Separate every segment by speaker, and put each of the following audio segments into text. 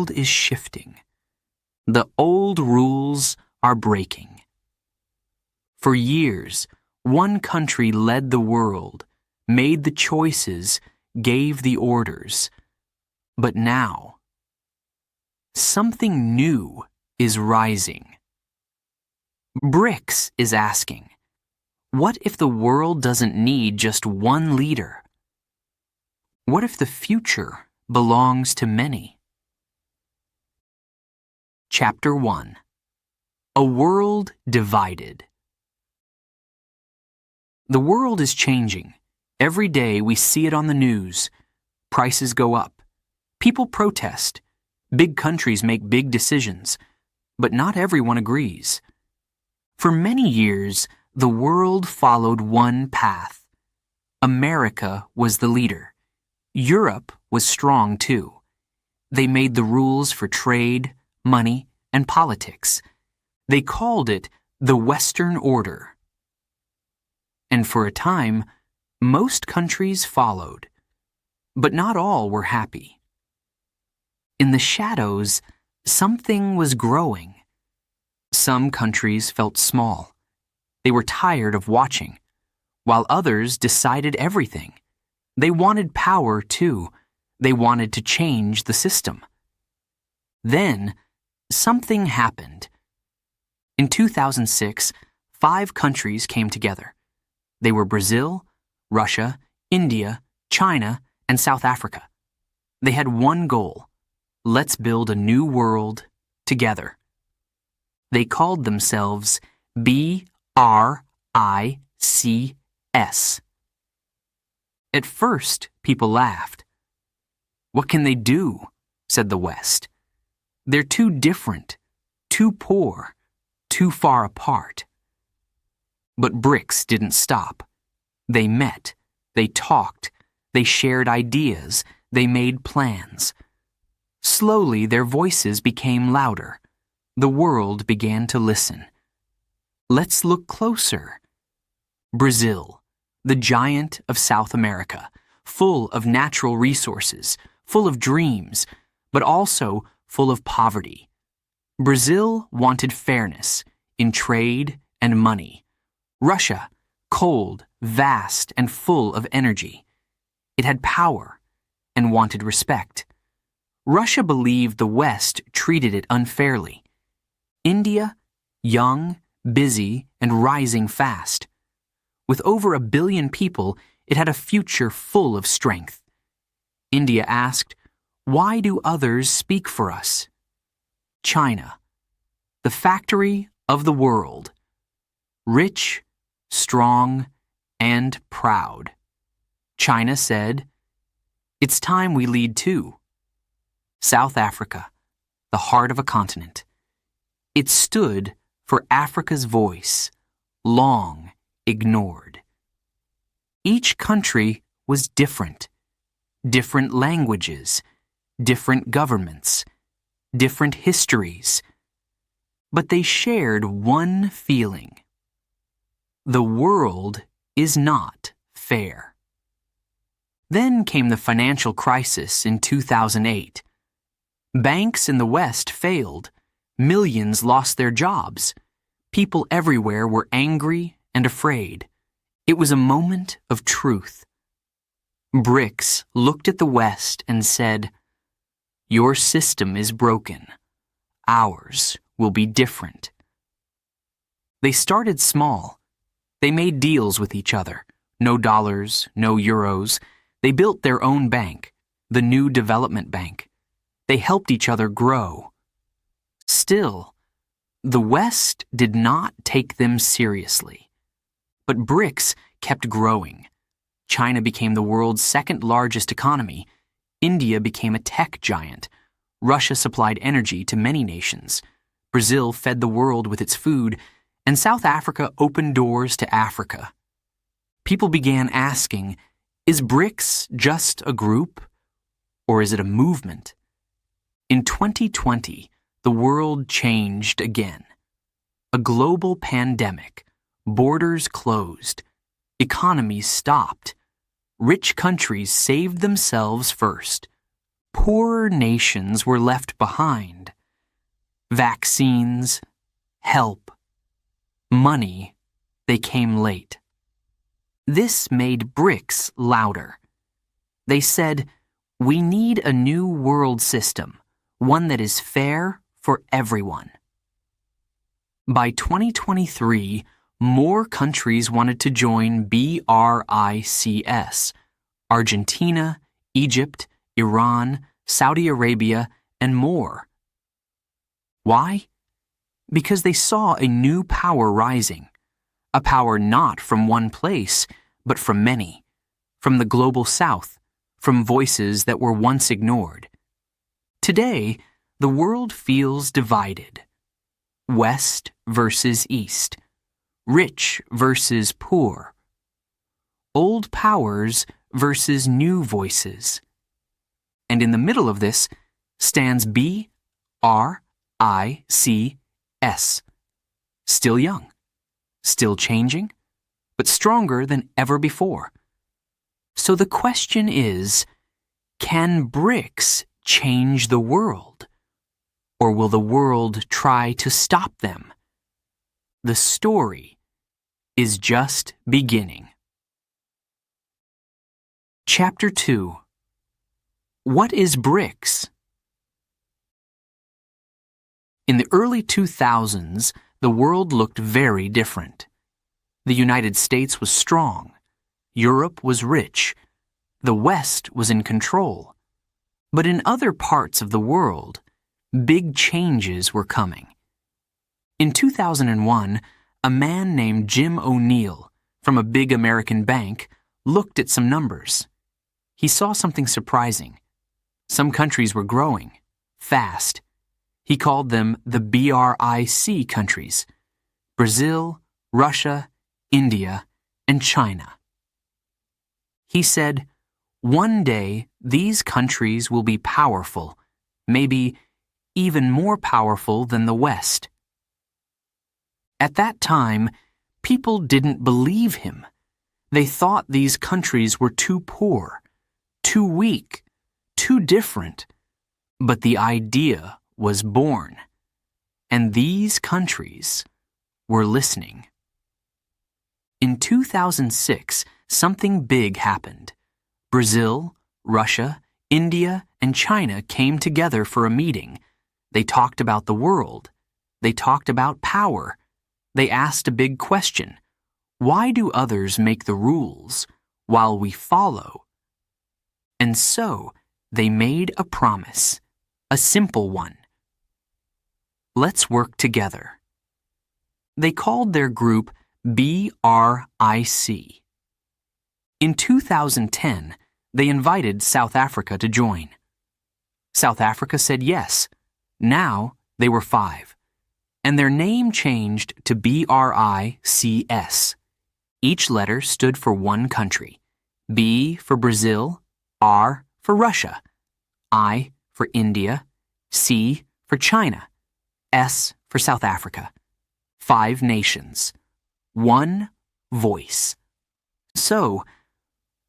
Speaker 1: world is shifting. The old rules are breaking. For years, one country led the world, made the choices, gave the orders. But now, something new is rising. BRICS is asking, what if the world doesn't need just one leader? What if the future belongs to many? Chapter 1. A World Divided. The world is changing. Every day we see it on the news. Prices go up. People protest. Big countries make big decisions. But not everyone agrees. For many years, the world followed one path. America was the leader. Europe was strong too. They made the rules for trade, money, and politics. They called it the Western Order. And for a time, most countries followed. But not all were happy. In the shadows, something was growing. Some countries felt small. They were tired of watching, while others decided everything. They wanted power, too. They wanted to change the system. Then, something happened. In 2006, 5 countries came together. They were Brazil, Russia, India, China, and South Africa. They had one goal: let's build a new world together. They called themselves BRICS. At first, people laughed. What can they do? Said the West. They're too different, too poor, too far apart. But BRICS didn't stop. They met, they talked, they shared ideas, they made plans. Slowly, their voices became louder. The world began to listen. Let's look closer. Brazil, the giant of South America, full of natural resources, full of dreams, but also full of poverty. Brazil wanted fairness in trade and money. Russia, cold, vast, and full of energy. It had power and wanted respect. Russia believed the West treated it unfairly. India, young, busy, and rising fast. With over 1 billion people, it had a future full of strength. India asked, why do others speak for us? China, the factory of the world. Rich, strong, and proud. China said, it's time we lead too. South Africa, the heart of a continent. It stood for Africa's voice, long ignored. Each country was different. Different languages, different governments, different histories. But they shared one feeling. The world is not fair. Then came the financial crisis in 2008. Banks in the West failed. Millions lost their jobs. People everywhere were angry and afraid. It was a moment of truth. BRICS looked at the West and said, your system is broken. Ours will be different. They started small. They made deals with each other. No dollars, no euros. They built their own bank, the New Development Bank. They helped each other grow. Still, the West did not take them seriously. But BRICS kept growing. China became the world's second largest economy. India became a tech giant. Russia supplied energy to many nations. Brazil fed the world with its food, and South Africa opened doors to Africa. People began asking, is BRICS just a group, or is it a movement? In 2020, the world changed again. A global pandemic, borders closed, economies stopped. Rich countries saved themselves first. poorer nations were left behind. Vaccines, help, money, they came late. This made BRICS louder. They said, "We need a new world system, one that is fair for everyone." By 2023, more countries wanted to join BRICS: Argentina, Egypt, Iran, Saudi Arabia, and more. Why? Because they saw a new power rising, a power not from one place, but from many, from the global south, from voices that were once ignored. Today, the world feels divided. West versus East, rich versus poor, old powers versus new voices. And in the middle of this stands BRICS, still young, still changing, but stronger than ever before. So the question is, can BRICS change the world? Or will the world try to stop them? The story is just beginning. Chapter 2. What is BRICS? In the early 2000s, the world looked very different. The United States was strong. Europe was rich. The West was in control. But in other parts of the world, big changes were coming. In 2001, a man named Jim O'Neill from a big American bank looked at some numbers. He saw something surprising. Some countries were growing, fast. He called them the BRIC countries: Brazil, Russia, India, and China. He said, "One day these countries will be powerful, maybe even more powerful than the West." At that time, people didn't believe him. They thought these countries were too poor, too weak, too different. But the idea was born, and these countries were listening. In 2006, something big happened. Brazil, Russia, India, and China came together for a meeting. They talked about the world. They talked about power. They asked a big question. Why do others make the rules while we follow? And so they made a promise, a simple one. Let's work together. They called their group BRIC. In 2010, they invited South Africa to join. South Africa said yes. Now they were 5, and their name changed to BRICS. Each letter stood for one country: B for Brazil, R for Russia, I for India, C for China, S for South Africa. 5 nations, one voice. So,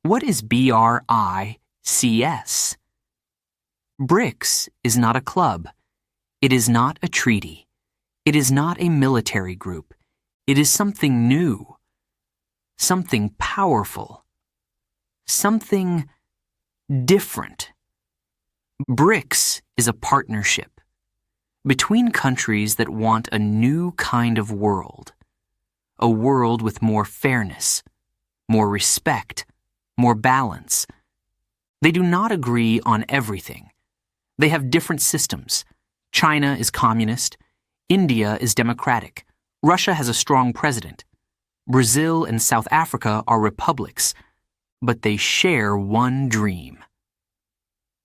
Speaker 1: what is BRICS? BRICS is not a club. It is not a treaty. It is not a military group. It is something new, something powerful, something different. BRICS is a partnership between countries that want a new kind of world, a world with more fairness, more respect, more balance. They do not agree on everything. They have different systems. China is communist. India is democratic. Russia has a strong president. Brazil and South Africa are republics, but they share one dream: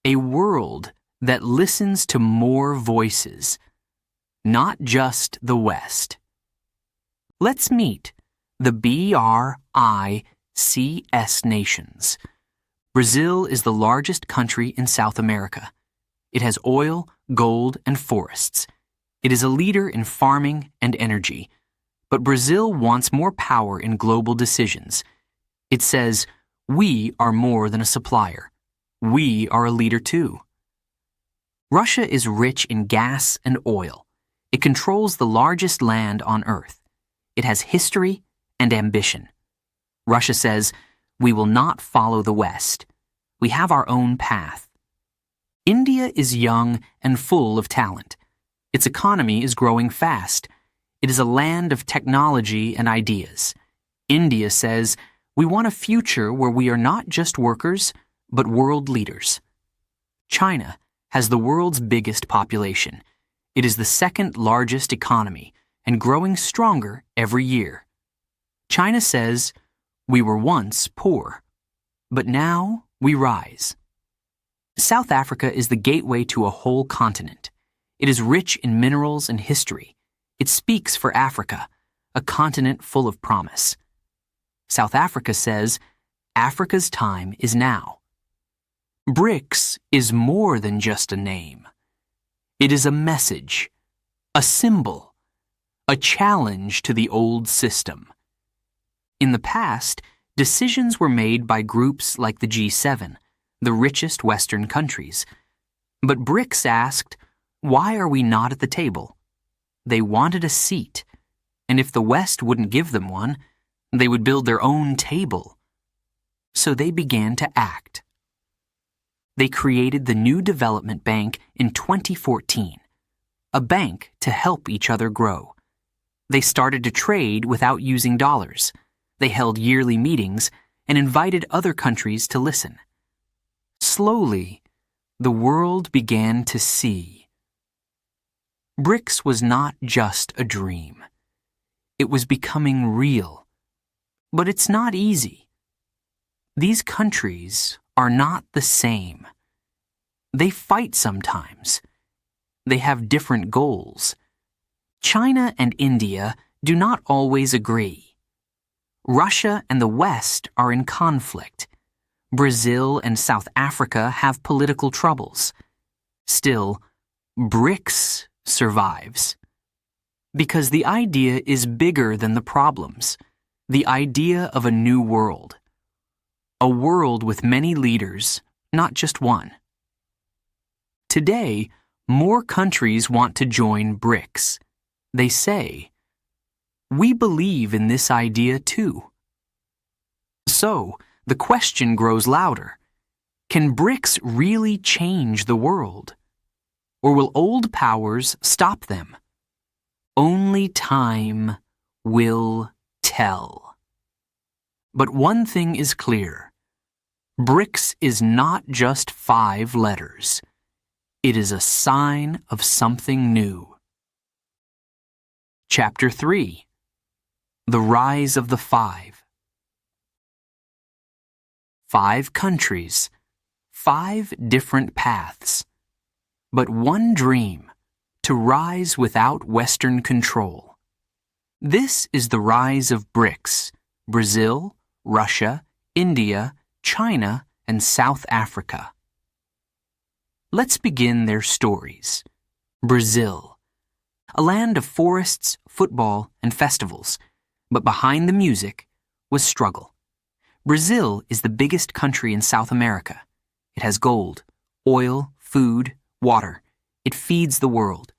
Speaker 1: a world that listens to more voices, not just the West. Let's meet the BRICS nations. Brazil is the largest country in South America. It has oil, gold, and forests. It is a leader in farming and energy. But Brazil wants more power in global decisions. It says, "We are more than a supplier. We are a leader too." Russia is rich in gas and oil. It controls the largest land on Earth. It has history and ambition. Russia says, "We will not follow the West. We have our own path." India is young and full of talent. Its economy is growing fast. It is a land of technology and ideas. India says, "We want a future where we are not just workers, but world leaders." China has the world's biggest population. It is the second largest economy and growing stronger every year. China says, "We were once poor, but now we rise." South Africa is the gateway to a whole continent. It is rich in minerals and history. It speaks for Africa, a continent full of promise. South Africa says, "Africa's time is now." BRICS is more than just a name. It is a message, a symbol, a challenge to the old system. In the past, decisions were made by groups like the G7, the richest Western countries. But BRICS asked, "Why are we not at the table?" They wanted a seat, and if the West wouldn't give them one, they would build their own table. So they began to act. They created the New Development Bank in 2014, a bank to help each other grow. They started to trade without using dollars. They held yearly meetings and invited other countries to listen. Slowly, the world began to see. BRICS was not just a dream. It was becoming real. But it's not easy. These countries are not the same. They fight sometimes. They have different goals. China and India do not always agree. Russia and the West are in conflict. Brazil and South Africa have political troubles. Still, BRICS survives. Because the idea is bigger than the problems. The idea of a new world. A world with many leaders, not just one. Today, more countries want to join BRICS. They say, "We believe in this idea too." So, the question grows louder. Can BRICS really change the world? Or will old powers stop them? Only time will tell. But one thing is clear. BRICS is not just 5 letters. It is a sign of something new. Chapter 3. The Rise of the Five. 5 countries, 5 different paths, but one dream: to rise without Western control. This is the rise of BRICS: Brazil, Russia, India, China, and South Africa. Let's begin their stories. Brazil, a land of forests, football, and festivals, but behind the music was struggle. Brazil is the biggest country in South America. It has gold, oil, food, water. It feeds the world.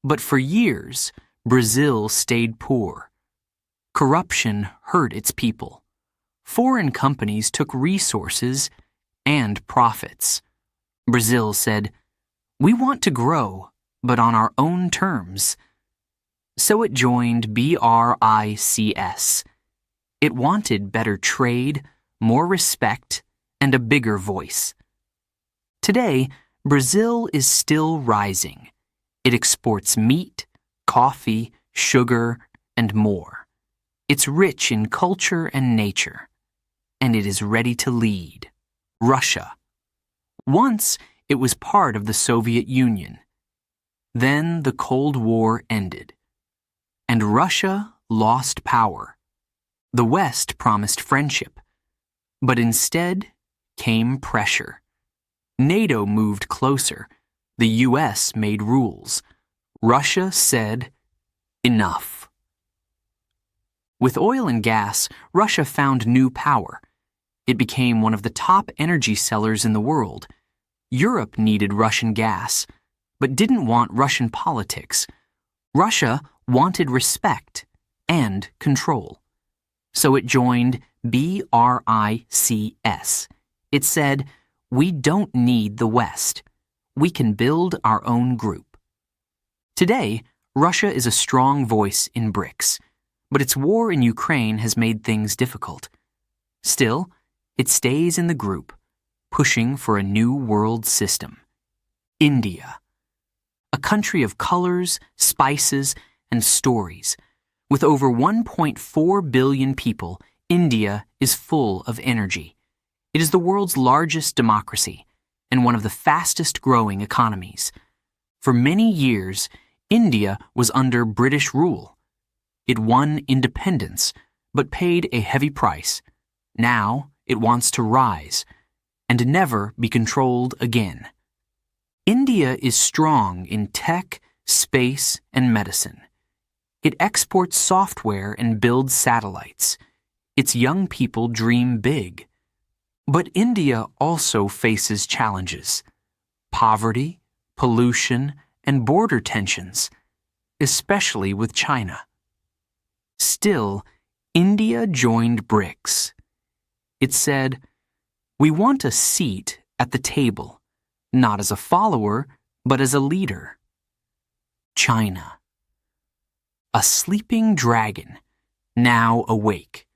Speaker 1: But for years, Brazil stayed poor. Corruption hurt its people. Foreign companies took resources and profits. Brazil said, "We want to grow, but on our own terms." So it joined BRICS. It wanted better trade, more respect, and a bigger voice. Today, Brazil is still rising. It exports meat, coffee, sugar, and more. It's rich in culture and nature. And it is ready to lead. Russia. Once, it was part of the Soviet Union. Then the Cold War ended. And Russia lost power. The West promised friendship. But instead came pressure. NATO moved closer. The US made rules. Russia said, "Enough." With oil and gas, Russia found new power. It became one of the top energy sellers in the world. Europe needed Russian gas. but didn't want Russian politics. Russia wanted respect and control. So it joined BRICS. It said, "We don't need the West. We can build our own group." Today, Russia is a strong voice in BRICS, but its war in Ukraine has made things difficult. Still, it stays in the group, pushing for a new world system. India, a country of colors, spices, and stories. With over 1.4 billion people, India is full of energy. It is the world's largest democracy and one of the fastest growing economies. For many years, India was under British rule. It won independence, but paid a heavy price. Now it wants to rise and never be controlled again. India is strong in tech, space, and medicine. It exports software and builds satellites. Its young people dream big. But India also faces challenges: poverty, pollution, and border tensions, especially with China. Still, India joined BRICS. It said, "We want a seat at the table, not as a follower, but as a leader." China, a sleeping dragon, now awake.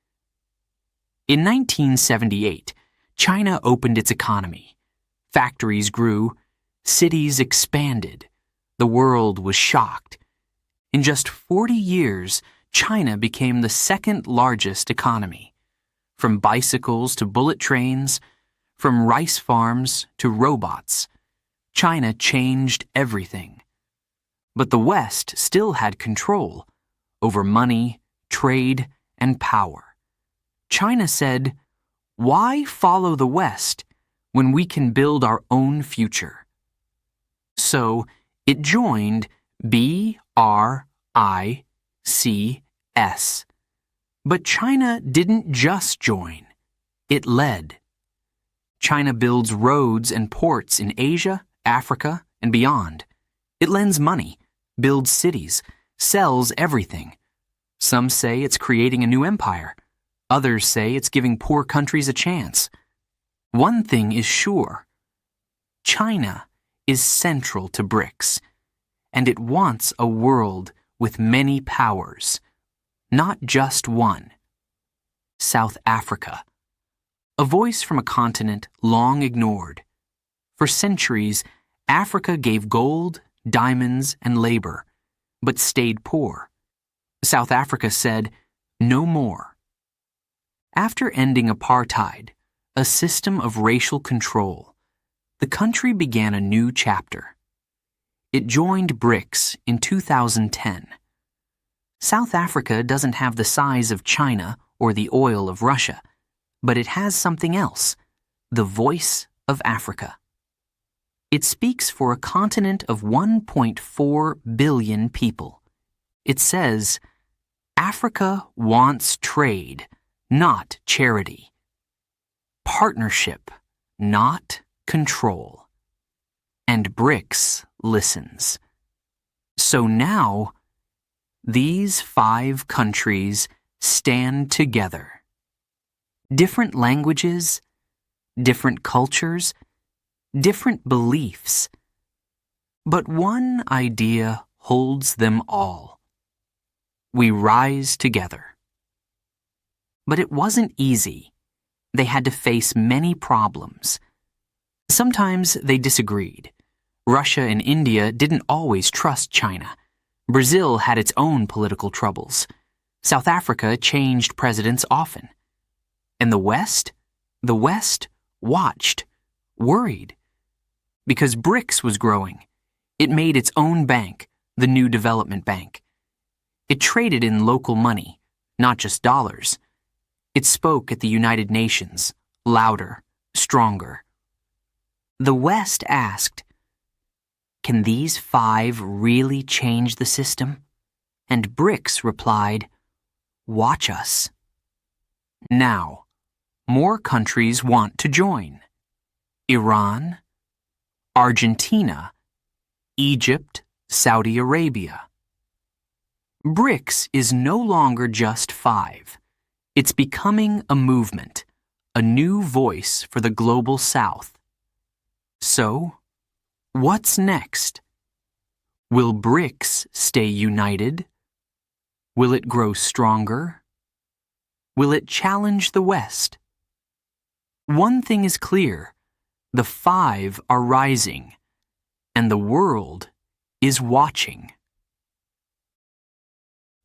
Speaker 1: In 1978, China opened its economy. Factories grew, cities expanded, the world was shocked. In just 40 years, China became the second largest economy. From bicycles to bullet trains, from rice farms to robots, China changed everything. But the West still had control over money, trade, and power. China said, "Why follow the West when we can build our own future?" So it joined BRICS. But China didn't just join, it led. China builds roads and ports in Asia, Africa, and beyond. It lends money, builds cities, sells everything. Some say it's creating a new empire. Others say it's giving poor countries a chance. One thing is sure: China is central to BRICS, and it wants a world with many powers, not just one. South Africa, a voice from a continent long ignored. For centuries, Africa gave gold, diamonds, and labor, but stayed poor. South Africa said, "No more." After ending apartheid, a system of racial control, the country began a new chapter. It joined BRICS in 2010. South Africa doesn't have the size of China or the oil of Russia, but it has something else: the voice of Africa. It speaks for a continent of 1.4 billion people. It says, "Africa wants trade, not charity. Partnership, not control." And BRICS listens. So now, these 5 countries stand together. Different languages, different cultures, different beliefs. But one idea holds them all. We rise together. But it wasn't easy. They had to face many problems. Sometimes they disagreed. Russia and India didn't always trust China. Brazil had its own political troubles. South Africa changed presidents often. And the West? The West watched, worried. Because BRICS was growing. It made its own bank, the New Development Bank. It traded in local money, not just dollars. It spoke at the United Nations, louder, stronger. The West asked, "Can these 5 really change the system?" And BRICS replied, "Watch us." Now, more countries want to join. Iran, Argentina, Egypt, Saudi Arabia. BRICS is no longer just 5. It's becoming a movement, a new voice for the global South. So, what's next? Will BRICS stay united? Will it grow stronger? Will it challenge the West? One thing is clear, the 5 are rising, and the world is watching.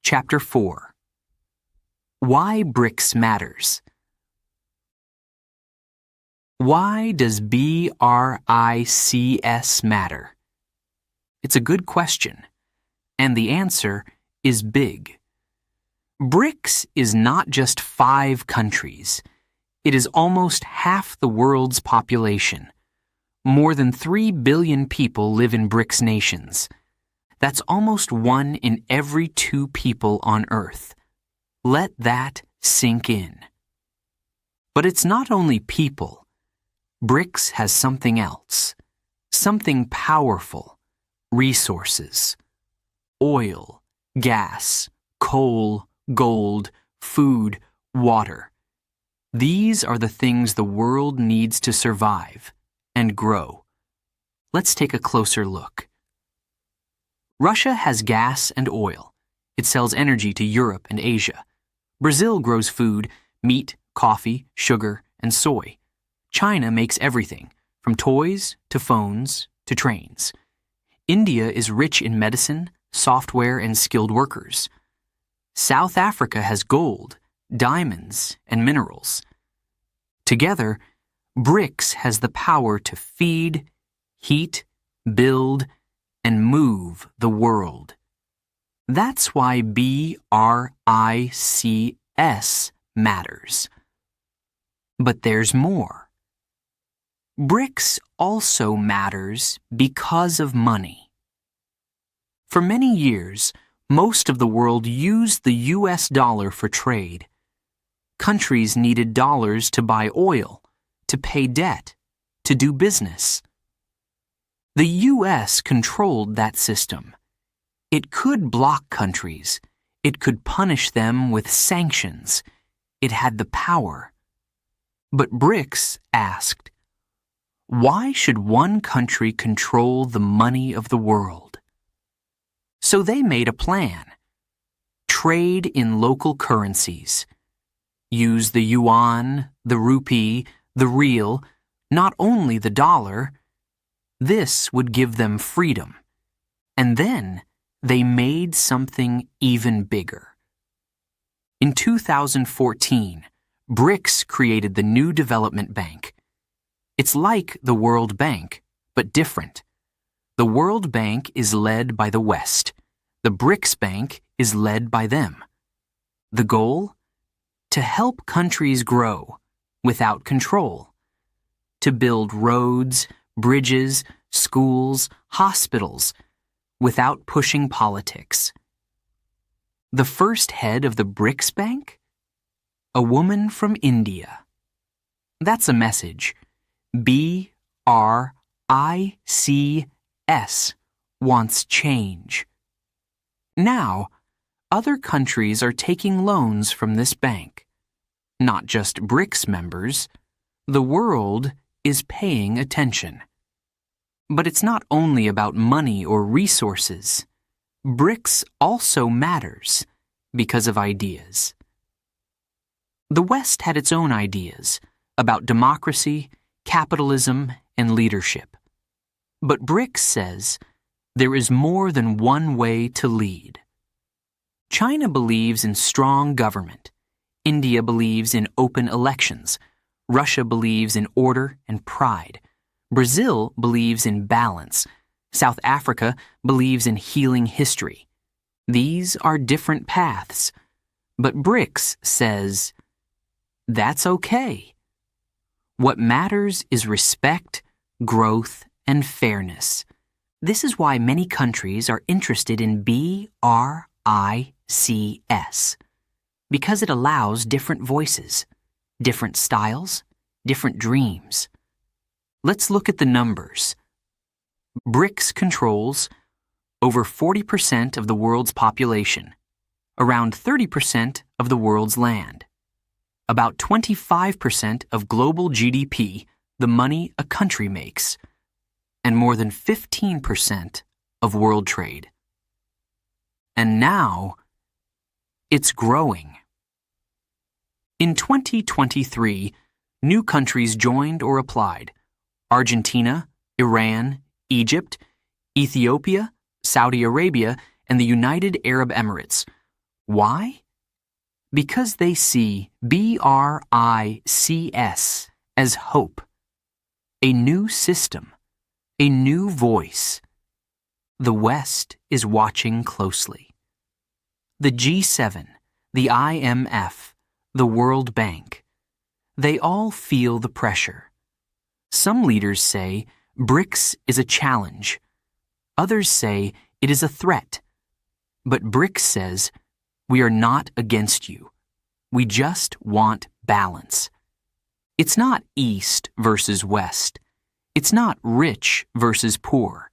Speaker 1: Chapter 4. Why BRICS matters. Why does BRICS matter? It's a good question, and the answer is big. BRICS is not just 5 countries. It is almost half the world's population. More than 3 billion people live in BRICS nations. That's almost 1 in every 2 people on Earth. Let that sink in. But it's not only people. BRICS has something else, something powerful, resources. Oil, gas, coal, gold, food, water. These are the things the world needs to survive and grow. Let's take a closer look. Russia has gas and oil. It sells energy to Europe and Asia. Brazil grows food, meat, coffee, sugar, and soy. China makes everything, from toys to phones to trains. India is rich in medicine, software, and skilled workers. South Africa has gold, diamonds, and minerals. Together, BRICS has the power to feed, heat, build, and move the world. That's why BRICS matters. But there's more. BRICS also matters because of money. For many years, most of the world used the US dollar for trade. Countries needed dollars to buy oil, to pay debt, to do business. The US controlled that system. It could block countries. It could punish them with sanctions. It had the power. But BRICS asked, why should one country control the money of the world? So they made a plan. Trade in local currencies. Use the yuan, the rupee, the riel, not only the dollar. This would give them freedom. And then they made something even bigger. In 2014, BRICS created the new development bank. It's like the World Bank, but different. The World Bank is led by the West. The BRICS Bank is led by them. The goal? To help countries grow without control. To build roads, bridges, schools, hospitals without pushing politics. The first head of the BRICS Bank? A woman from India. That's a message. BRICS wants change. Now, other countries are taking loans from this bank. Not just BRICS members. The world is paying attention. But it's not only about money or resources. BRICS also matters because of ideas. The West had its own ideas about democracy, capitalism, and leadership. But BRICS says there is more than one way to lead. China believes in strong government. India believes in open elections. Russia believes in order and pride. Brazil believes in balance. South Africa believes in healing history. These are different paths. But BRICS says, that's okay. What matters is respect, growth, and fairness. This is why many countries are interested in BRICS, because it allows different voices, different styles, different dreams. Let's look at the numbers. BRICS controls over 40% of the world's population, around 30% of the world's land, about 25% of global GDP, the money a country makes, and more than 15% of world trade. And now, it's growing. In 2023, new countries joined or applied: Argentina, Iran, Egypt, Ethiopia, Saudi Arabia, and the United Arab Emirates. Why? Because they see BRICS as hope, a new system, a new voice. The West is watching closely. The G7, the IMF, the World Bank, they all feel the pressure. Some leaders say BRICS is a challenge. Others say it is a threat. But BRICS says, we are not against you. We just want balance. It's not East versus West. It's not rich versus poor.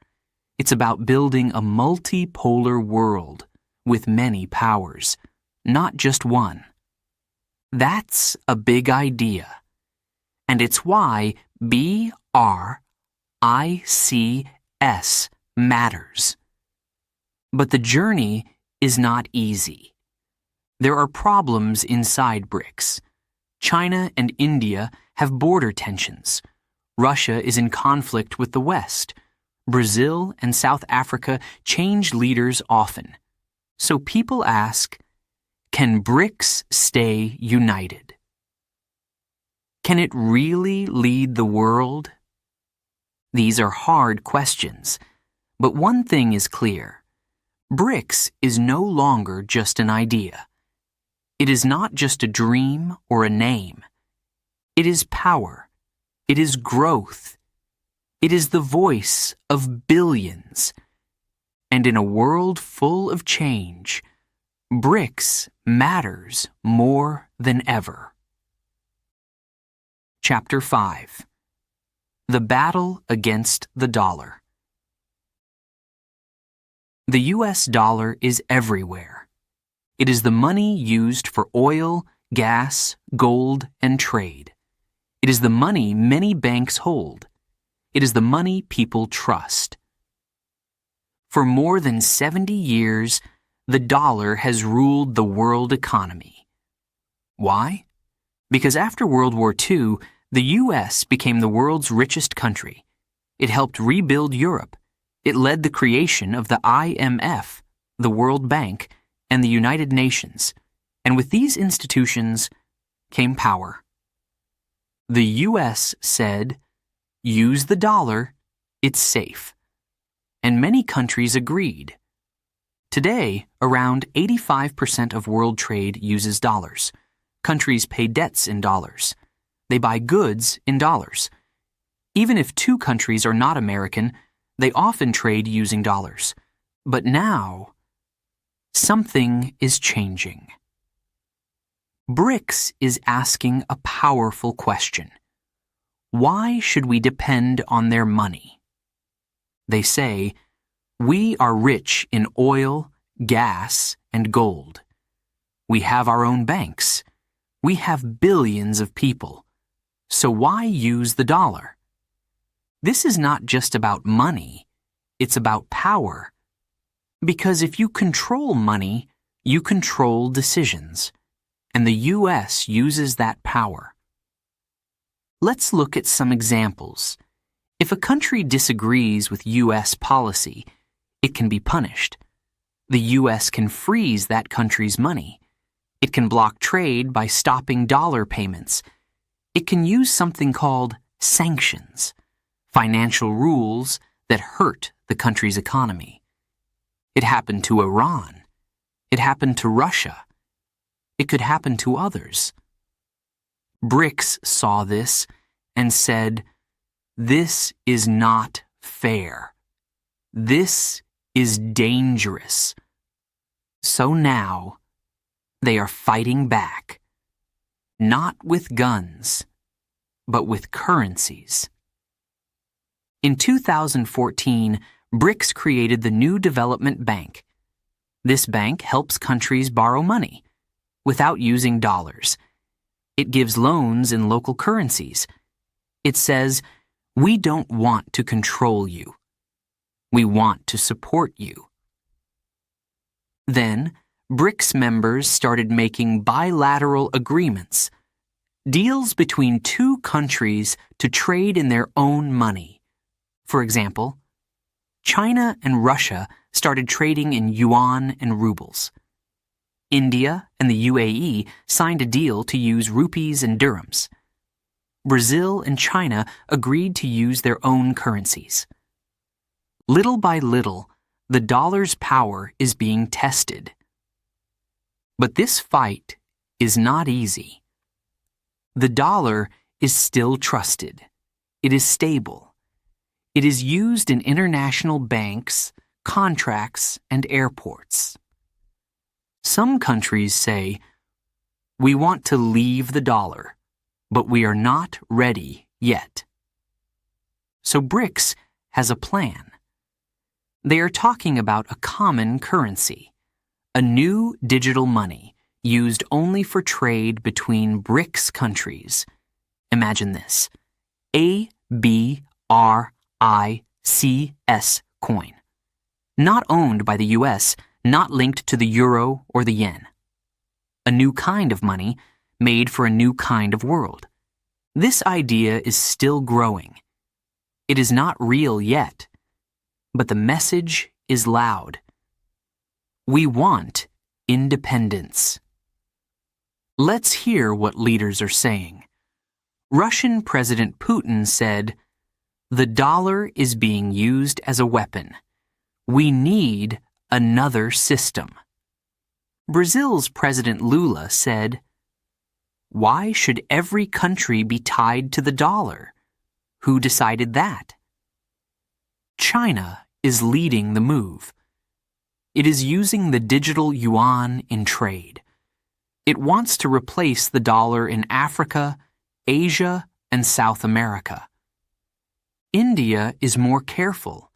Speaker 1: It's about building a multipolar world with many powers, not just one. That's a big idea. And it's why BRICS matters. But the journey is not easy. There are problems inside BRICS. China and India have border tensions. Russia is in conflict with the West. Brazil and South Africa change leaders often. So people ask, can BRICS stay united? Can it really lead the world? These are hard questions, but one thing is clear. BRICS is no longer just an idea. It is not just a dream or a name. It is power. It is growth. It is the voice of billions. And in a world full of change, BRICS matters more than ever. Chapter 5. The Battle Against the Dollar. The US dollar is everywhere. It is the money used for oil, gas, gold, and trade. It is the money many banks hold. It is the money people trust. For more than 70 years, the dollar has ruled the world economy. Why? Because after World War II, the U.S. became the world's richest country. It helped rebuild Europe. It led the creation of the IMF, the World Bank, and the United Nations. And with these institutions came power. The U.S. said, use the dollar, it's safe. And many countries agreed. Today, around 85% of world trade uses dollars. Countries pay debts in dollars. They buy goods in dollars. Even if two countries are not American, they often trade using dollars. But now, something is changing. BRICS is asking a powerful question. Why should we depend on their money? They say, we are rich in oil, gas, and gold. We have our own banks. We have billions of people. So why use the dollar? This is not just about money. It's about power. Because if you control money, you control decisions. And the U.S. uses that power. Let's look at some examples. If a country disagrees with U.S. policy, it can be punished. The U.S. can freeze that country's money. It can block trade by stopping dollar payments. It can use something called sanctions, financial rules that hurt the country's economy. It happened to Iran. It happened to Russia. It could happen to others. BRICS saw this and said, this is not fair. This is dangerous. So now, they are fighting back. Not with guns, but with currencies. In 2014, BRICS created the new development bank. This bank helps countries borrow money without using dollars. It gives loans in local currencies. It says, "We don't want to control you. We want to support you." Then, BRICS members started making bilateral agreements, deals between two countries to trade in their own money. For example, China and Russia started trading in yuan and rubles. India and the UAE signed a deal to use rupees and dirhams. Brazil and China agreed to use their own currencies. Little by little, the dollar's power is being tested. But this fight is not easy. The dollar is still trusted. It is stable. It is used in international banks, contracts, and airports. Some countries say, "We want to leave the dollar, but we are not ready yet." So BRICS has a plan. They are talking about a common currency, a new digital money used only for trade between BRICS countries. Imagine this: ABRICS coin. Not owned by the US, not linked to the euro or the yen. A new kind of money made for a new kind of world. This idea is still growing. It is not real yet, but the message is loud. We want independence. Let's hear what leaders are saying. Russian President Putin said, "The dollar is being used as a weapon. We need another system." Brazil's President Lula said, "Why should every country be tied to the dollar? Who decided that?" China is leading the move. It is using the digital yuan in trade. It wants to replace the dollar in Africa, Asia, and South America. India is more careful.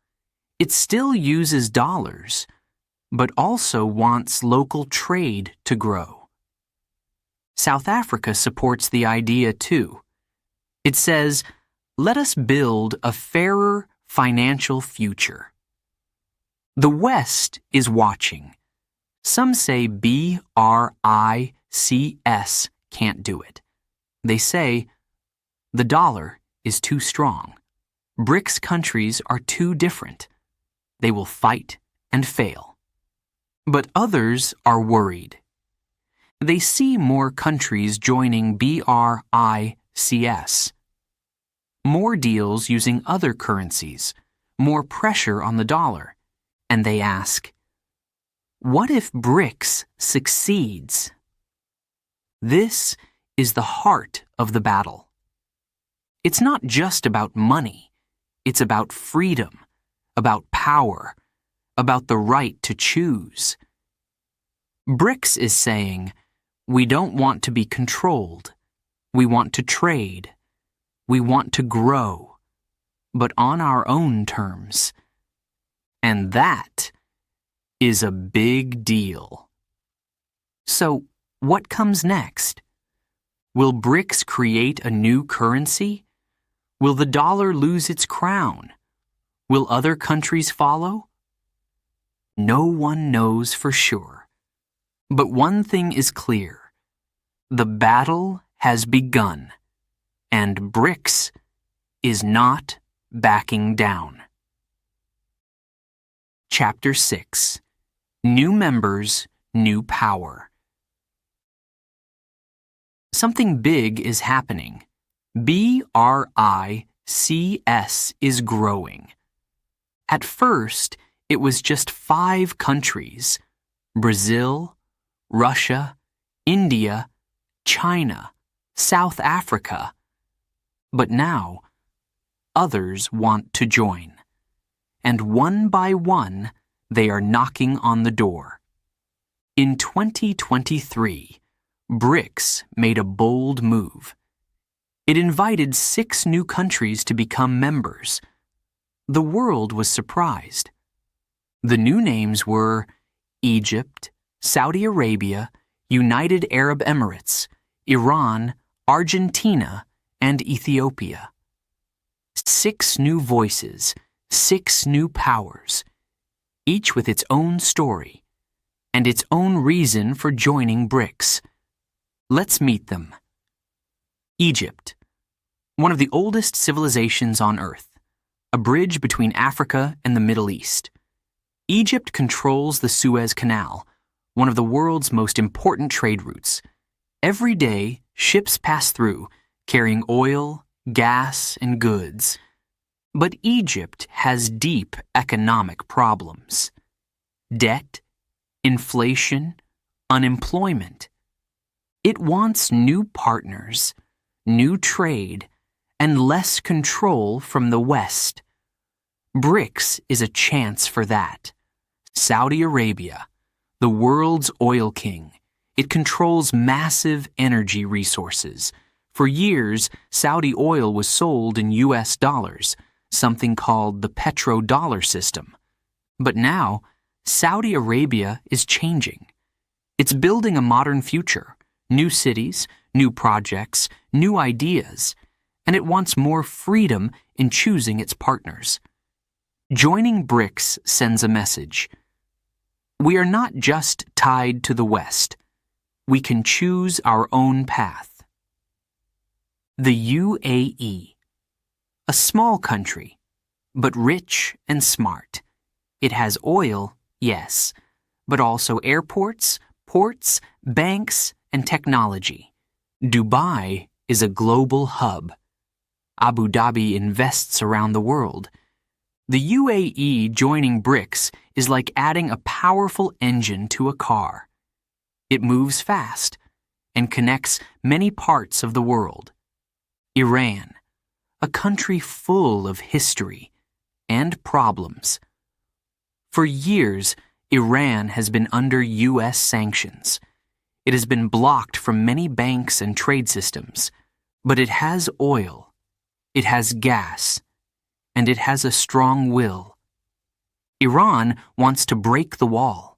Speaker 1: It still uses dollars, but also wants local trade to grow. South Africa supports the idea too. It says, "Let us build a fairer financial future." The West is watching. Some say BRICS can't do it. They say, "The dollar is too strong. BRICS countries are too different. They will fight and fail." But others are worried. They see more countries joining BRICS. More deals using other currencies, more pressure on the dollar. And they ask, what if BRICS succeeds? This is the heart of the battle. It's not just about money. It's about freedom, about power, about the right to choose. BRICS is saying, we don't want to be controlled. We want to trade. We want to grow, but on our own terms. And that is a big deal. So, what comes next? Will BRICS create a new currency? Will the dollar lose its crown? Will other countries follow? No one knows for sure. But one thing is clear. The battle has begun, and BRICS is not backing down. Chapter 6. New Members, New Power. Something big is happening. BRICS is growing. At first, it was just 5 countries: Brazil, Russia, India, China, South Africa. But now, others want to join. And one by one, they are knocking on the door. In 2023, BRICS made a bold move. It invited 6 new countries to become members: The world was surprised. The new names were Egypt, Saudi Arabia, United Arab Emirates, Iran, Argentina, and Ethiopia. 6 new voices, 6 new powers, each with its own story and its own reason for joining BRICS. Let's meet them. Egypt, one of the oldest civilizations on Earth, a bridge between Africa and the Middle East. Egypt controls the Suez Canal, one of the world's most important trade routes. Every day, ships pass through, carrying oil, gas, and goods. But Egypt has deep economic problems. Debt, inflation, unemployment. It wants new partners, new trade, and less control from the West. BRICS is a chance for that. Saudi Arabia, the world's oil king. It controls massive energy resources. For years, Saudi oil was sold in US dollars, something called the petrodollar system. But now, Saudi Arabia is changing. It's building a modern future, new cities, new projects, new ideas, and it wants more freedom in choosing its partners. Joining BRICS sends a message. We are not just tied to the West. We can choose our own path. The UAE, a small country, but rich and smart. It has oil, yes, but also airports, ports, banks, and technology. Dubai is a global hub. Abu Dhabi invests around the world. The UAE joining BRICS is like adding a powerful engine to a car. It moves fast and connects many parts of the world. Iran, a country full of history and problems. For years, Iran has been under U.S. sanctions. It has been blocked from many banks and trade systems, but it has oil, it has gas, and it has a strong will. Iran wants to break the wall,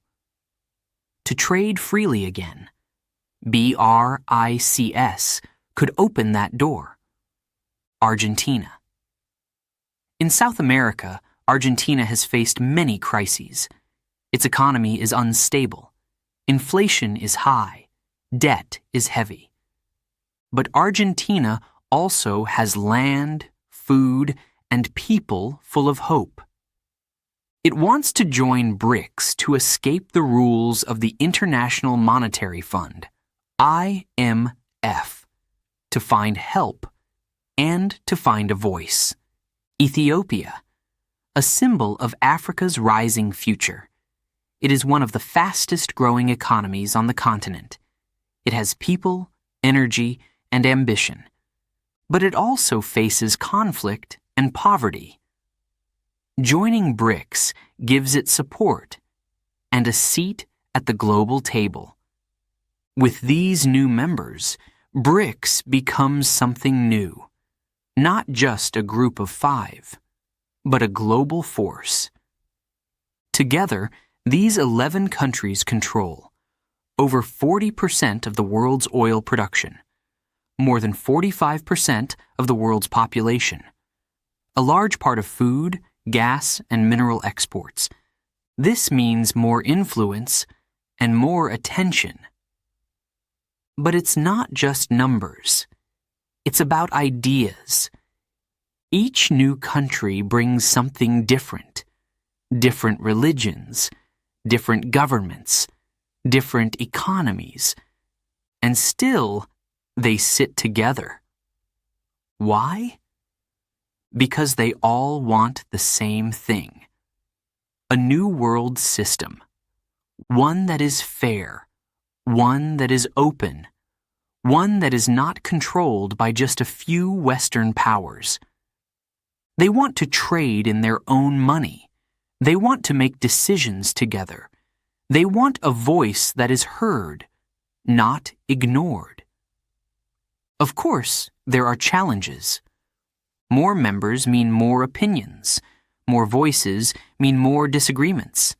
Speaker 1: to trade freely again. BRICS could open that door. Argentina. In South America, Argentina has faced many crises. Its economy is unstable. Inflation is high. Debt is heavy. But Argentina also has land, food, and people full of hope. It wants to join BRICS to escape the rules of the International Monetary Fund, IMF, to find help and to find a voice. Ethiopia, a symbol of Africa's rising future. It is one of the fastest growing economies on the continent. It has people, energy, and ambition. But it also faces conflict and poverty. Joining BRICS gives it support and a seat at the global table. With these new members, BRICS becomes something new. Not just a group of 5, but a global force. Together, these 11 countries control over 40% of the world's oil production, more than 45% of the world's population, a large part of food, gas, and mineral exports. This means more influence and more attention. But it's not just numbers. It's about ideas. Each new country brings something different. Different religions, different governments, different economies. And still, they sit together. Why? Because they all want the same thing. A new world system. One that is fair. One that is open. One that is not controlled by just a few Western powers. They want to trade in their own money. They want to make decisions together. They want a voice that is heard, not ignored. Of course, there are challenges. More members mean more opinions, more voices mean more disagreements.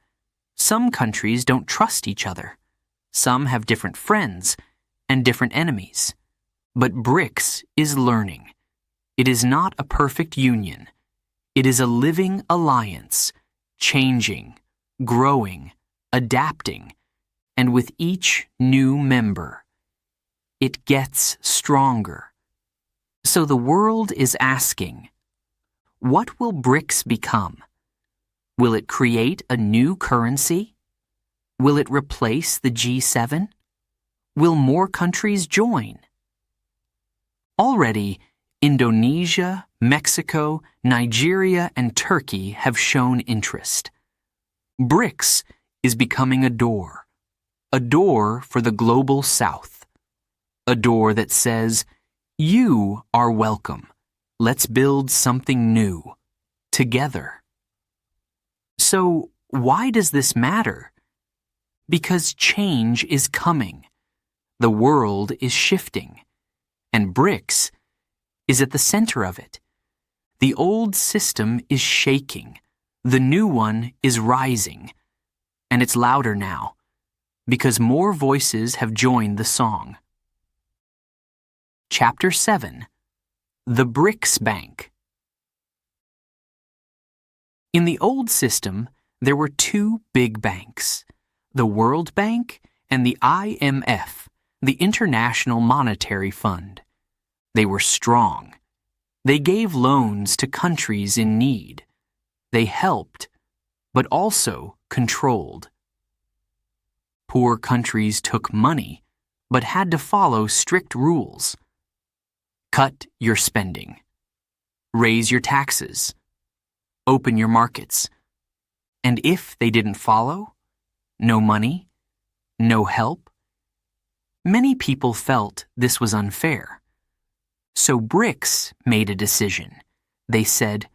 Speaker 1: Some countries don't trust each other. Some have different friends and different enemies. But BRICS is learning. It is not a perfect union. It is a living alliance, changing, growing, adapting, and with each new member, it gets stronger. So the world is asking, what will BRICS become? Will it create a new currency? Will it replace the G7? Will more countries join? Already, Indonesia, Mexico, Nigeria, and Turkey have shown interest. BRICS is becoming a door for the global South, a door that says, you are welcome. Let's build something new, together. So, why does this matter? Because change is coming. The world is shifting, and BRICS is at the center of it. The old system is shaking. The new one is rising, and it's louder now, because more voices have joined the song. Chapter 7. The BRICS Bank. In the old system, there were two big banks, the World Bank and the IMF, the International Monetary Fund. They were strong. They gave loans to countries in need. They helped, but also controlled. Poor countries took money, but had to follow strict rules. Cut your spending. Raise your taxes. Open your markets. And if they didn't follow, no money, no help. Many people felt this was unfair. So BRICS made a decision. They said,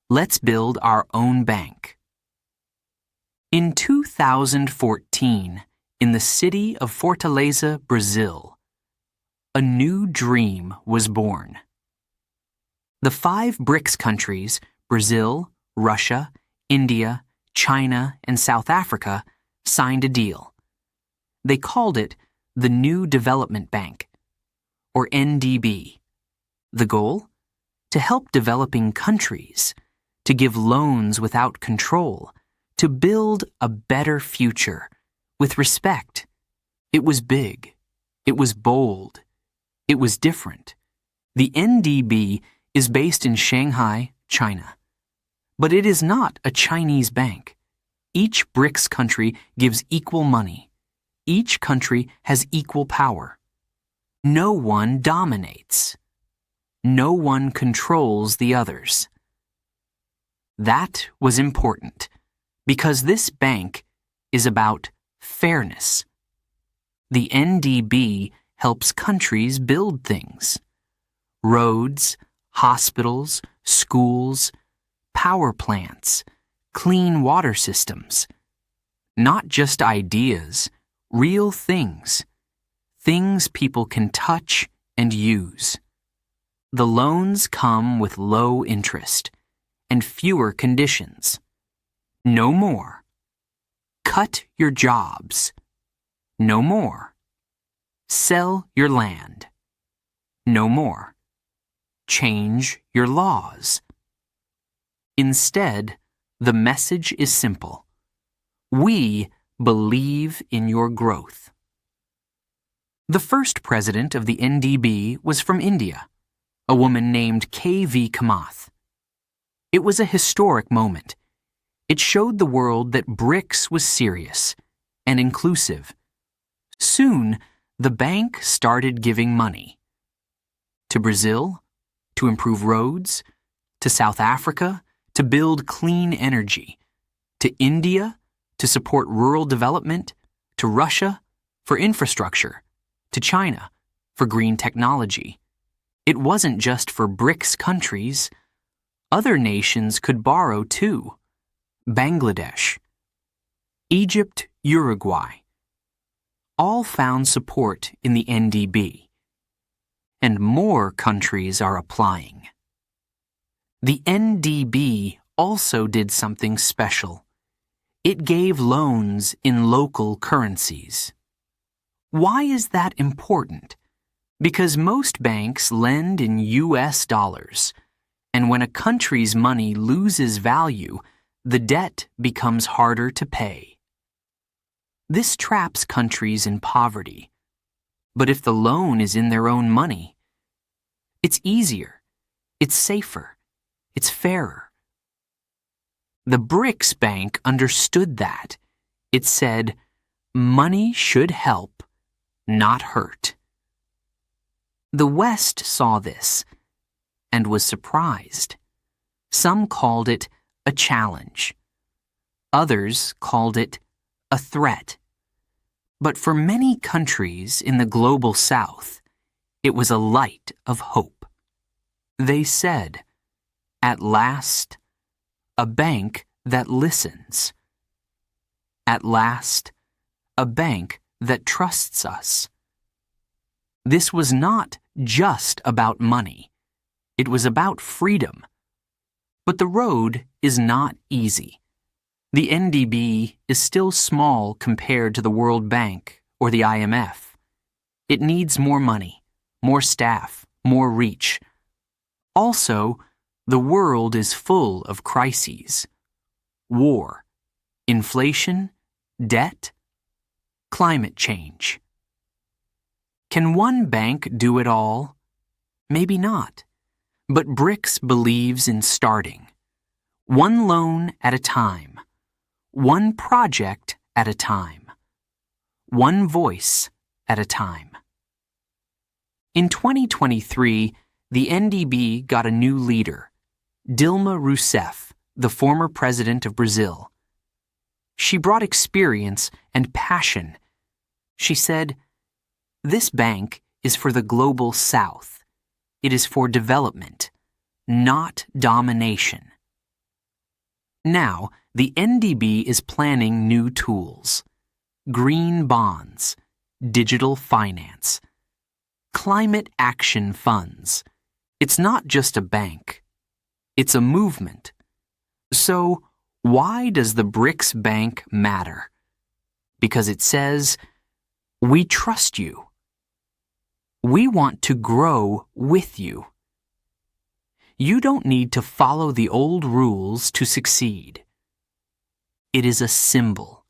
Speaker 1: let's build our own bank. In 2014, in the city of Fortaleza, Brazil, a new dream was born. The 5 BRICS countries, Brazil, Russia, India, China, and South Africa, signed a deal. They called it the New Development Bank, or NDB. The goal? To help developing countries, to give loans without control, to build a better future, with respect. It was big. It was bold. It was different. The NDB is based in Shanghai, China. But it is not a Chinese bank. Each BRICS country gives equal money. Each country has equal power. No one dominates. No one controls the others. That was important, because this bank is about fairness. The NDB helps countries build things. Roads, hospitals, schools, power plants, clean water systems. Not just ideas, real things. Things people can touch and use. The loans come with low interest and fewer conditions. No more. Cut your jobs. No more. Sell your land. No more. Change your laws. Instead, the message is simple. We believe in your growth. The first president of the NDB was from India, a woman named K.V. Kamath. It was a historic moment. It showed the world that BRICS was serious and inclusive. Soon, the bank started giving money. To Brazil, to improve roads, to South Africa, to build clean energy, to India, to support rural development, to Russia, for infrastructure, to China, for green technology. It wasn't just for BRICS countries. Other nations could borrow too. Bangladesh, Egypt, Uruguay. All found support in the NDB. And more countries are applying. The NDB also did something special. It gave loans in local currencies. Why is that important? Because most banks lend in US dollars, and when a country's money loses value, the debt becomes harder to pay. This traps countries in poverty. But if the loan is in their own money, it's easier, it's safer, it's fairer. The BRICS Bank understood that. It said, money should help, not hurt. The West saw this and was surprised. Some called it a challenge. Others called it a threat. But for many countries in the global South, it was a light of hope. They said, at last, a bank that listens. At last, a bank that trusts us. This was not just about money. It was about freedom. But the road is not easy. The NDB is still small compared to the World Bank or the IMF. It needs more money, more staff, more reach. Also, the world is full of crises. War, inflation, debt, climate change. Can one bank do it all? Maybe not. But BRICS believes in starting. One loan at a time. One project at a time. One voice at a time. In 2023, the NDB got a new leader, Dilma Rousseff, the former president of Brazil. She brought experience and passion. She said, "This bank is for the global South. It is for development, not domination." Now, the NDB is planning new tools: green bonds, digital finance, climate action funds. It's not just a bank. It's a movement. So, why does the BRICS Bank matter? Because it says, we trust you. We want to grow with you. You don't need to follow the old rules to succeed. It is a symbol,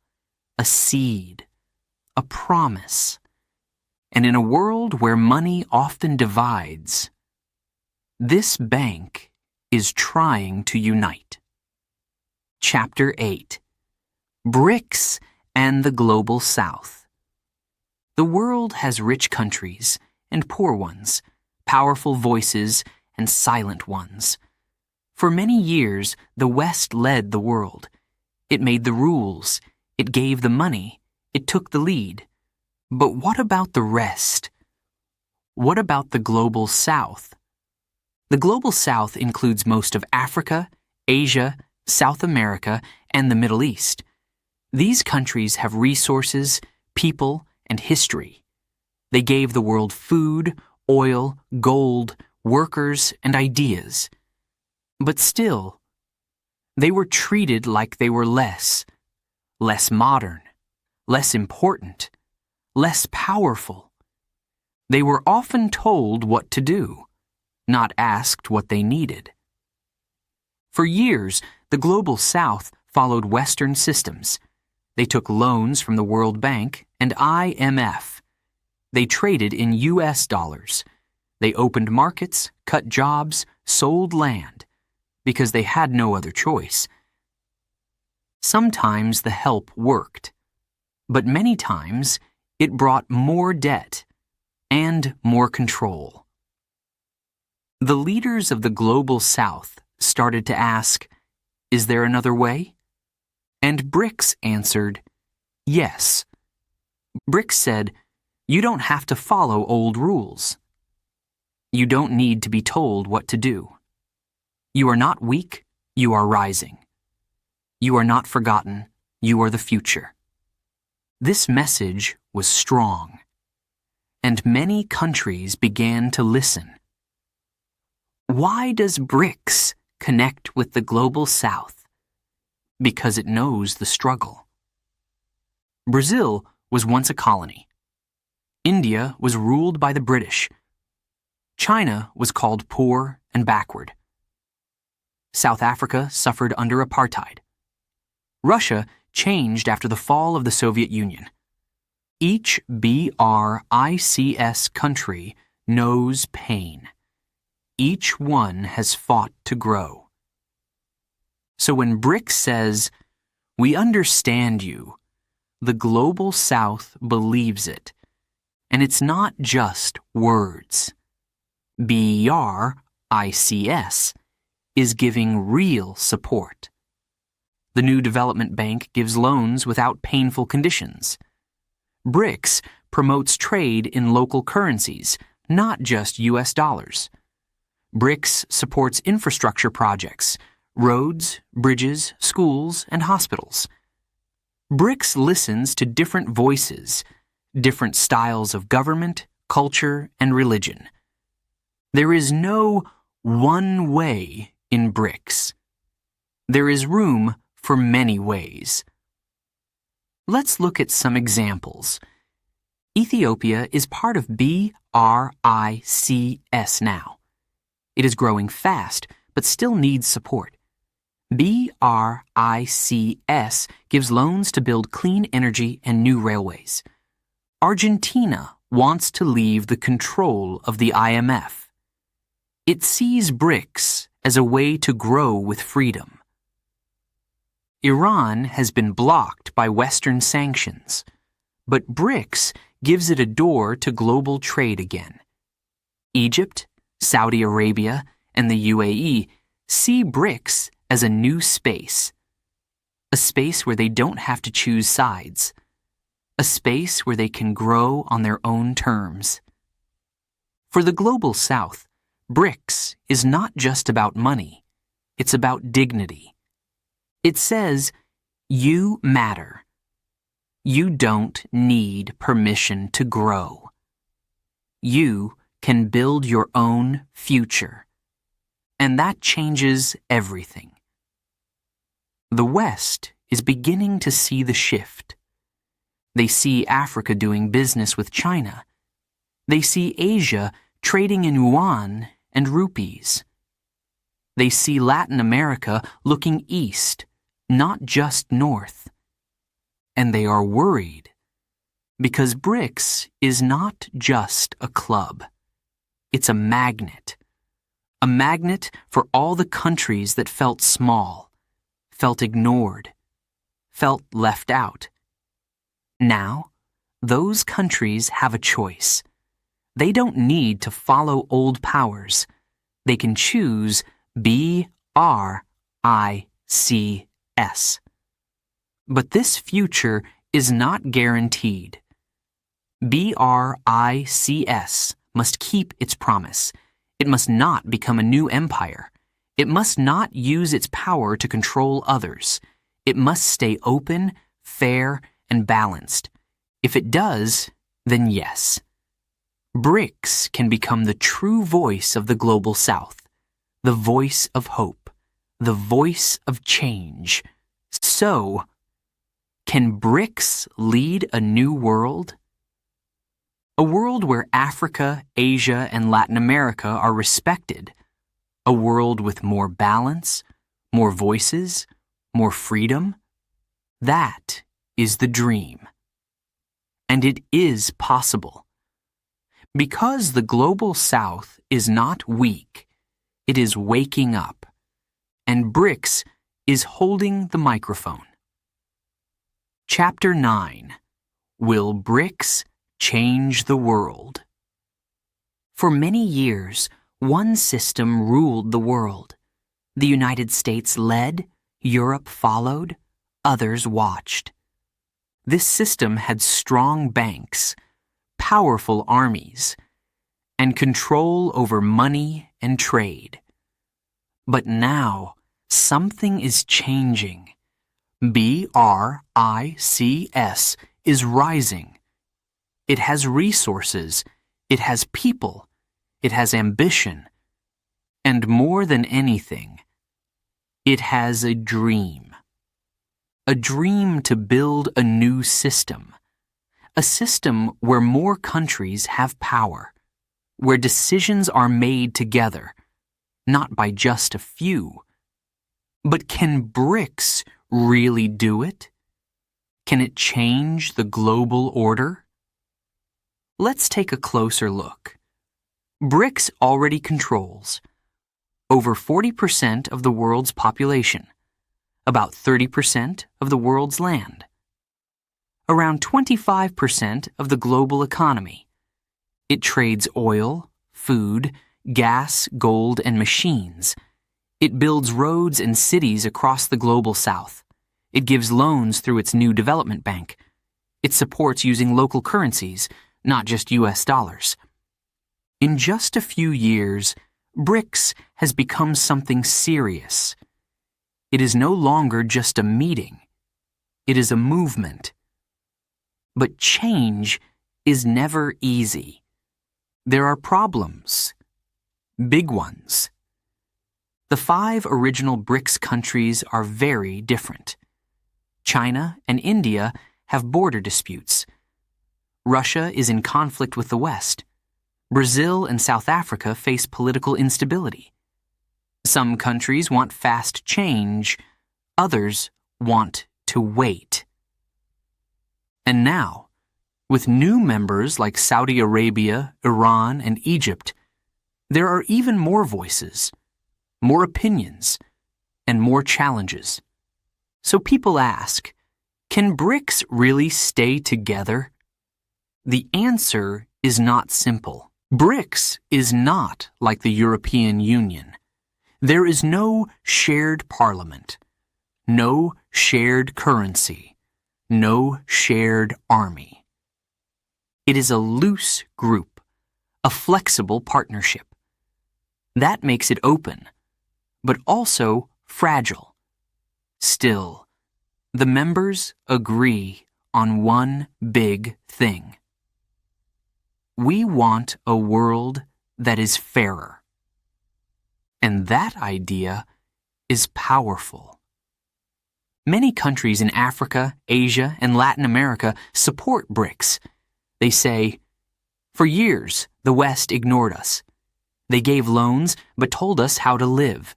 Speaker 1: a seed, a promise. And in a world where money often divides, this bank is trying to unite. Chapter 8: BRICS and the Global South. The world has rich countries and poor ones, powerful voices and silent ones. For many years, the West led the world. It made the rules, it gave the money, it took the lead. But what about the rest? What about the Global South? The Global South includes most of Africa, Asia, South America, and the Middle East. These countries have resources, people, and history. They gave the world food, oil, gold, workers, and ideas. But still, they were treated like they were less modern, less important, less powerful. They were often told what to do, not asked what they needed. For years, the Global South followed Western systems. They took loans from the World Bank and IMF. They traded in US dollars. They opened markets, cut jobs, sold land, because they had no other choice. Sometimes the help worked, but many times it brought more debt and more control. The leaders of the Global South started to ask, is there another way? And BRICS answered, yes. BRICS said, you don't have to follow old rules. You don't need to be told what to do. You are not weak, you are rising. You are not forgotten, you are the future. This message was strong, and many countries began to listen. Why does BRICS connect with the global South because it knows the struggle. Brazil was once a colony. India was ruled by the British. China was called poor and backward. South Africa suffered under apartheid. Russia changed after the fall of the Soviet Union. Each BRICS country knows pain. Each one has fought to grow. So when BRICS says, "We understand you," the global South believes it. And it's not just words. BRICS is giving real support. The new development bank gives loans without painful conditions. BRICS promotes trade in local currencies, not just US dollars. BRICS supports infrastructure projects, roads, bridges, schools, and hospitals. BRICS listens to different voices, different styles of government, culture, and religion. There is no one way in BRICS. There is room for many ways. Let's look at some examples. Ethiopia is part of BRICS now. It is growing fast, but still needs support. BRICS gives loans to build clean energy and new railways. Argentina wants to leave the control of the IMF. It sees BRICS as a way to grow with freedom. Iran has been blocked by Western sanctions, but BRICS gives it a door to global trade again. Egypt, Saudi Arabia, and the UAE see BRICS as a new space, a space where they don't have to choose sides, a space where they can grow on their own terms. For the global South, BRICS is not just about money, it's about dignity. It says, you matter. You don't need permission to grow. You can build your own future. And that changes everything. The West is beginning to see the shift. They see Africa doing business with China. They see Asia trading in yuan and rupees. They see Latin America looking east, not just north. And they are worried because BRICS is not just a club. It's a magnet for all the countries that felt small, felt ignored, felt left out. Now, those countries have a choice. They don't need to follow old powers. They can choose BRICS. But this future is not guaranteed. BRICS must keep its promise. It must not become a new empire. It must not use its power to control others. It must stay open, fair, and balanced. If it does, then yes. BRICS can become the true voice of the global South, the voice of hope, the voice of change. So, can BRICS lead a new world? A world where Africa, Asia, and Latin America are respected. A world with more balance, more voices, more freedom. That is the dream. And it is possible. Because the global South is not weak, it is waking up. And BRICS is holding the microphone. Chapter 9. Will BRICS change the world? For many years, one system ruled the world. The United States led, Europe followed, others watched. This system had strong banks, powerful armies, and control over money and trade. But now, something is changing. BRICS is rising. It has resources, it has people, it has ambition, and more than anything, It has a dream. A dream to build a new system. A system where more countries have power, where decisions are made together, not by just a few. But can BRICS really do it? Can it change the global order? Let's take a closer look. BRICS already controls over 40% of the world's population, about 30% of the world's land, around 25% of the global economy. It trades oil, food, gas, gold, and machines. It builds roads and cities across the global south. It gives loans through its new development bank. It supports using local currencies, not just US dollars. In just a few years, BRICS has become something serious. It is no longer just a meeting. It is a movement. But change is never easy. There are problems. Big ones. The 5 original BRICS countries are very different. China and India have border disputes. Russia is in conflict with the West. Brazil and South Africa face political instability. Some countries want fast change, others want to wait. And now, with new members like Saudi Arabia, Iran, and Egypt, there are even more voices, more opinions, and more challenges. So people ask, can BRICS really stay together? The answer is not simple. BRICS is not like the European Union. There is no shared parliament, no shared currency, no shared army. It is a loose group, a flexible partnership. That makes it open, but also fragile. Still, the members agree on one big thing. We want a world that is fairer. And that idea is powerful. Many countries in Africa, Asia, and Latin America support BRICS. They say, for years, the West ignored us. They gave loans, but told us how to live.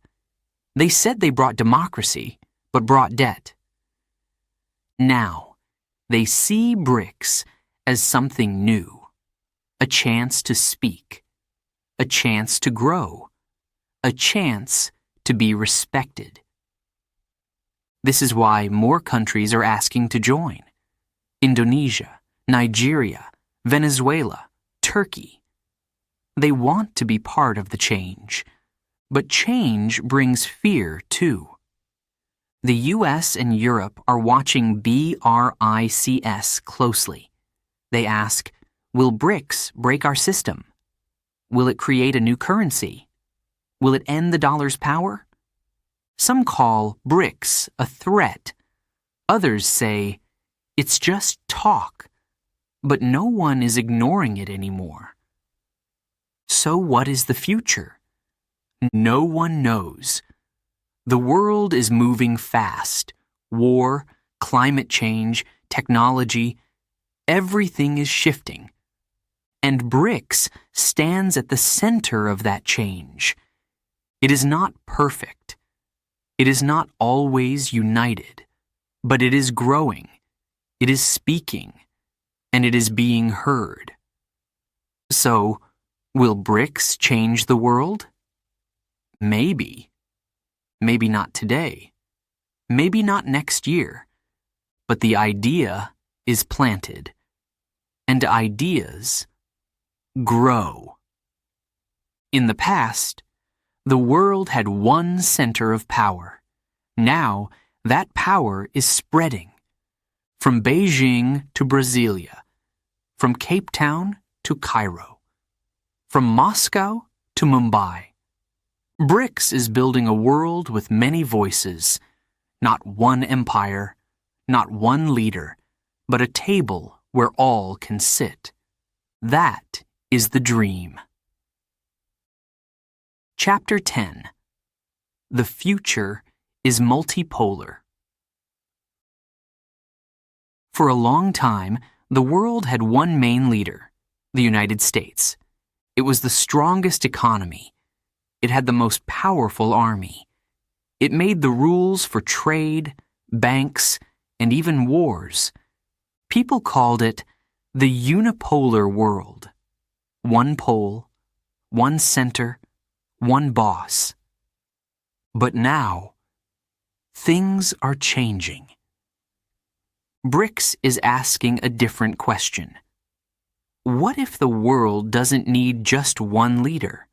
Speaker 1: They said they brought democracy, but brought debt. Now, they see BRICS as something new. A chance to speak, a chance to grow, a chance to be respected. This is why more countries are asking to join. Indonesia, Nigeria, Venezuela, Turkey. They want to be part of the change, but change brings fear too. The US and Europe are watching BRICS closely. They ask, will BRICS break our system? Will it create a new currency? Will it end the dollar's power? Some call BRICS a threat. Others say, it's just talk, but no one is ignoring it anymore. So what is the future? No one knows. The world is moving fast. War, climate change, technology, everything is shifting. And BRICS stands at the center of that change. It is not perfect. It is not always united, but it is growing. It is speaking, and it is being heard. So, will BRICS change the world? Maybe. Maybe not today. Maybe not next year. But the idea is planted. And ideas grow. In the past, the world had one center of power. Now, that power is spreading. From Beijing to Brasilia, from Cape Town to Cairo, from Moscow to Mumbai. BRICS is building a world with many voices, not one empire, not one leader, but a table where all can sit. That is the dream. Chapter 10. The future is multipolar. For a long time, the world had one main leader, the United States. It was the strongest economy. It had the most powerful army. It made the rules for trade, banks, and even wars. People called it the unipolar world. One pole, one center, one boss. But now, things are changing. BRICS is asking a different question. What if the world doesn't need just one leader?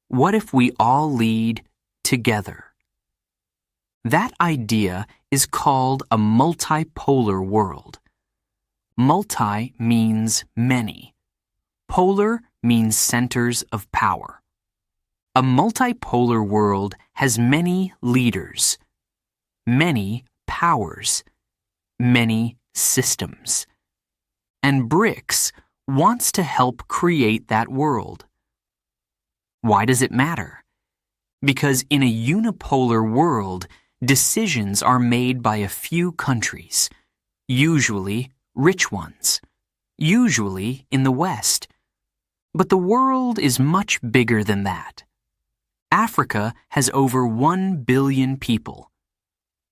Speaker 1: What if we all lead together? That idea is called a multipolar world. Multi means many. Polar means centers of power. A multipolar world has many leaders, many powers, many systems. And BRICS wants to help create that world. Why does it matter? Because in a unipolar world, decisions are made by a few countries, usually rich ones, usually in the West. But the world is much bigger than that. Africa has over 1 billion people.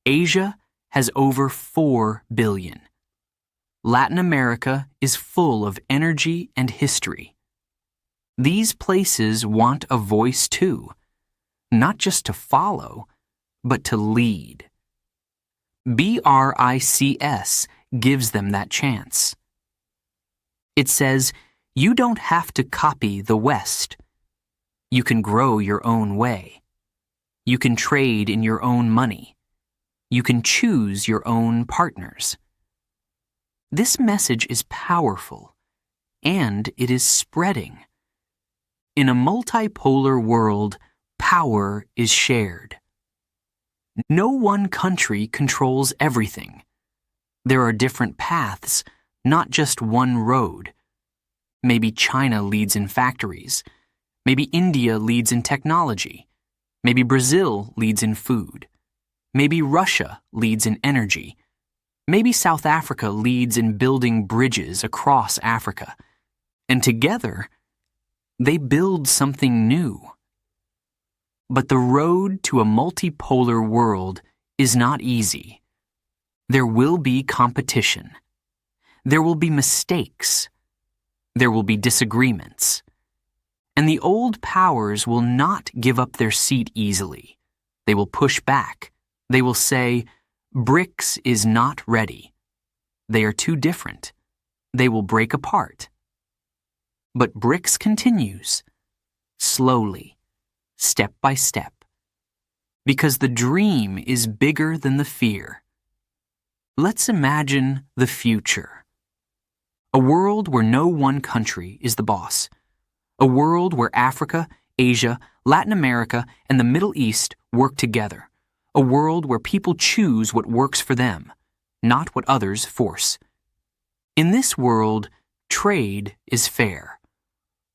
Speaker 1: Asia has over 4 billion. Latin America is full of energy and history. These places want a voice too, not just to follow, but to lead. BRICS gives them that chance. It says, you don't have to copy the West. You can grow your own way. You can trade in your own money. You can choose your own partners. This message is powerful, and it is spreading. In a multipolar world, power is shared. No one country controls everything. There are different paths, not just one road. Maybe China leads in factories. Maybe India leads in technology. Maybe Brazil leads in food. Maybe Russia leads in energy. Maybe South Africa leads in building bridges across Africa. And together, they build something new. But the road to a multipolar world is not easy. There will be competition. There will be mistakes. There will be disagreements. And the old powers will not give up their seat easily. They will push back. They will say, BRICS is not ready. They are too different. They will break apart. But BRICS continues, slowly, step by step, because the dream is bigger than the fear. Let's imagine the future. A world where no one country is the boss. A world where Africa, Asia, Latin America, and the Middle East work together. A world where people choose what works for them, not what others force. In this world, trade is fair.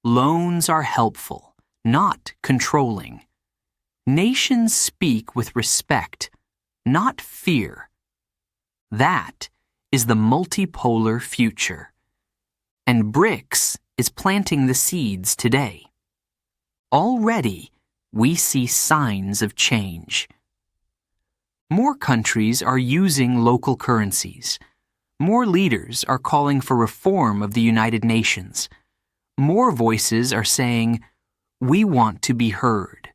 Speaker 1: Loans are helpful, not controlling. Nations speak with respect, not fear. That is the multipolar future. And BRICS is planting the seeds today. Already, we see signs of change. More countries are using local currencies. More leaders are calling for reform of the United Nations. More voices are saying, we want to be heard.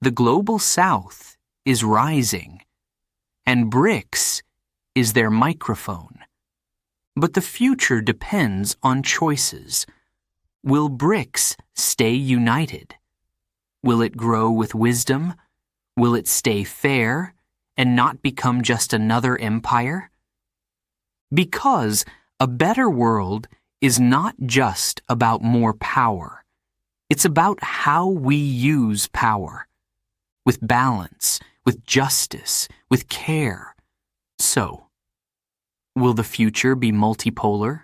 Speaker 1: The global South is rising, and BRICS is their microphone. But the future depends on choices. Will BRICS stay united? Will it grow with wisdom? Will it stay fair and not become just another empire? Because a better world is not just about more power. It's about how we use power. With balance, with justice, with care. So, will the future be multipolar?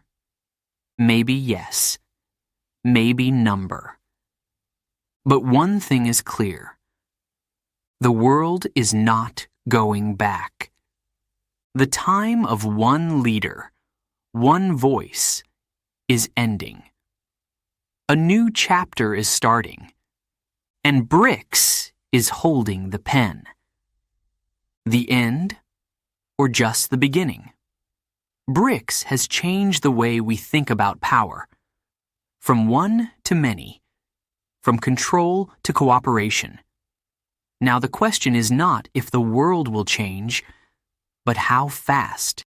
Speaker 1: Maybe yes. Maybe number. But one thing is clear. The world is not going back. The time of one leader, one voice, is ending. A new chapter is starting, and BRICS is holding the pen. The end, or just the beginning? BRICS has changed the way we think about power, from one to many, from control to cooperation. Now the question is not if the world will change, but how fast.